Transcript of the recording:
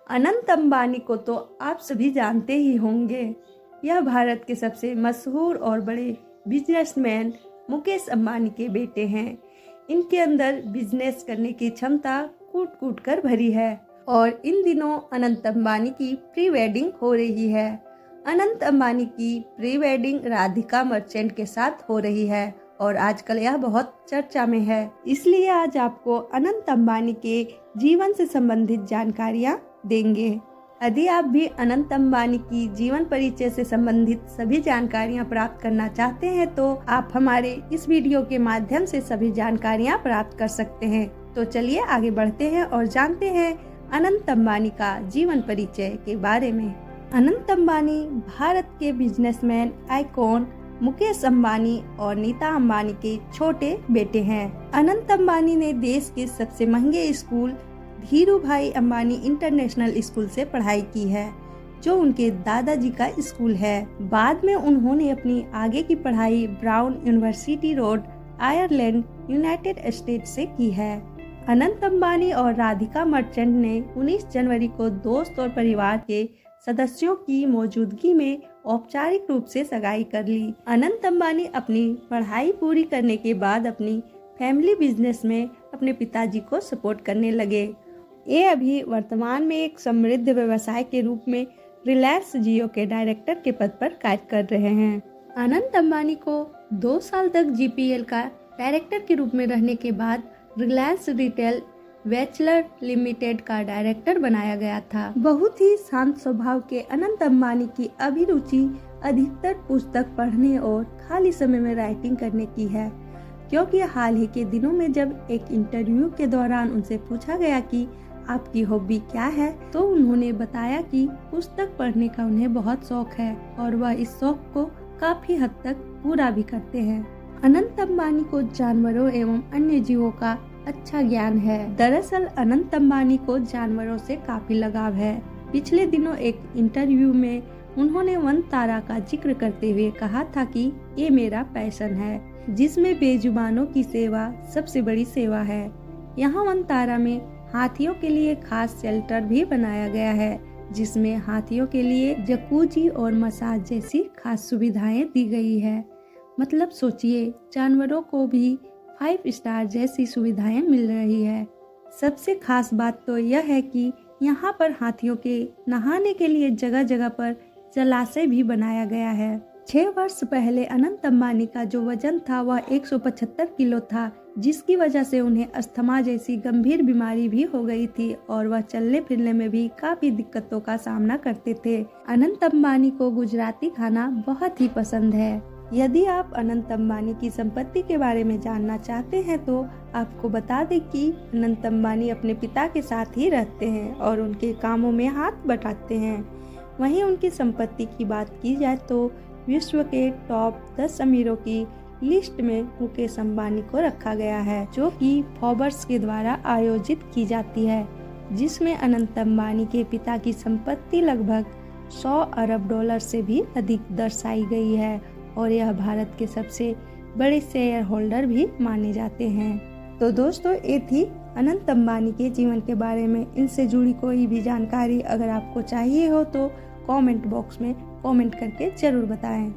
अनंत अंबानी को तो आप सभी जानते ही होंगे। यह भारत के सबसे मशहूर और बड़े बिजनेसमैन मुकेश अंबानी के बेटे हैं। इनके अंदर बिजनेस करने की क्षमता कूट कूट कर भरी है और इन दिनों अनंत अंबानी की प्री वेडिंग हो रही है। अनंत अंबानी की प्री वेडिंग राधिका मर्चेंट के साथ हो रही है और आजकल यह बहुत चर्चा में है। इसलिए आज आपको अनंत अंबानी के जीवन से संबंधित जानकारियाँ देंगे। यदि आप भी अनंत अंबानी की जीवन परिचय से संबंधित सभी जानकारियां प्राप्त करना चाहते हैं तो आप हमारे इस वीडियो के माध्यम से सभी जानकारियां प्राप्त कर सकते हैं। तो चलिए आगे बढ़ते हैं और जानते हैं अनंत अंबानी का जीवन परिचय के बारे में। अनंत अंबानी भारत के बिजनेसमैन आइकॉन मुकेश अंबानी और नीता अंबानी के छोटे बेटे हैं। अनंत अंबानी ने देश के सबसे महंगे स्कूल धीरू भाई अंबानी इंटरनेशनल स्कूल से पढ़ाई की है, जो उनके दादाजी का स्कूल है। बाद में उन्होंने अपनी आगे की पढ़ाई brown university road, Ireland, United states से की है। अनंत अंबानी और राधिका मर्चेंट ने 19 जनवरी को दोस्त और परिवार के सदस्यों की मौजूदगी में औपचारिक रूप से सगाई कर ली। अनंत अंबानी अपनी पढ़ाई पूरी करने के बाद अपनी फैमिली बिजनेस में अपने पिताजी को सपोर्ट करने लगे। ये अभी वर्तमान में एक समृद्ध व्यवसाय के रूप में रिलायंस जियो के डायरेक्टर के पद पर कार्य कर रहे हैं। अनंत अंबानी को 2 साल तक जीपीएल का डायरेक्टर के रूप में रहने के बाद रिलायंस रिटेल वेंचर लिमिटेड का डायरेक्टर बनाया गया था। बहुत ही शांत स्वभाव के अनंत अंबानी की अभिरुचि अधिकतर पुस्तक पढ़ने और खाली समय में राइटिंग करने की है, क्योंकि हाल ही के दिनों में जब एक इंटरव्यू के दौरान उनसे पूछा गया कि आपकी हॉबी क्या है, तो उन्होंने बताया कि पुस्तक पढ़ने का उन्हें बहुत शौक है और वह इस शौक को काफी हद तक पूरा भी करते हैं। अनंत अंबानी को जानवरों एवं अन्य जीवों का अच्छा ज्ञान है। दरअसल अनंत अंबानी को जानवरों से काफी लगाव है। पिछले दिनों एक इंटरव्यू में उन्होंने वन तारा का जिक्र करते हुए कहा था कि ये मेरा पैशन है, जिसमें बेजुबानों की सेवा सबसे बड़ी सेवा है। यहाँ वन तारा में हाथियों के लिए खास शेल्टर भी बनाया गया है, जिसमें हाथियों के लिए जकूजी और मसाज जैसी खास सुविधाएं दी गई है। मतलब सोचिए, जानवरों को भी 5 स्टार जैसी सुविधाएं मिल रही है। सबसे खास बात तो यह है कि यहाँ पर हाथियों के नहाने के लिए जगह जगह पर जलाशय भी बनाया गया है। 6 वर्ष पहले अनंत अंबानी का जो वजन था वह 175 किलो था, जिसकी वजह से उन्हें अस्थमा जैसी गंभीर बीमारी भी हो गई थी और वह चलने फिरने में भी काफी दिक्कतों का सामना करते थे। अनंत अंबानी को गुजराती खाना बहुत ही पसंद है। यदि आप अनंत अंबानी की संपत्ति के बारे में जानना चाहते हैं तो आपको बता दें कि अनंत अंबानी अपने पिता के साथ ही रहते हैं और उनके कामों में हाथ बटाते हैं। वहीं उनकी संपत्ति की बात की जाए तो विश्व के टॉप 10 अमीरों की लिस्ट में मुकेश अंबानी को रखा गया है, जो कि फोर्ब्स के द्वारा आयोजित की जाती है, जिसमें अनंत अंबानी के पिता की संपत्ति लगभग 100 अरब डॉलर से भी अधिक दर्शाई गई है और यह भारत के सबसे बड़े शेयर होल्डर भी माने जाते हैं। तो दोस्तों, ये थी अनंत अंबानी के जीवन के बारे में। इनसे जुड़ी कोई भी जानकारी अगर आपको चाहिए हो तो कमेंट बॉक्स में कमेंट करके जरूर बताएं।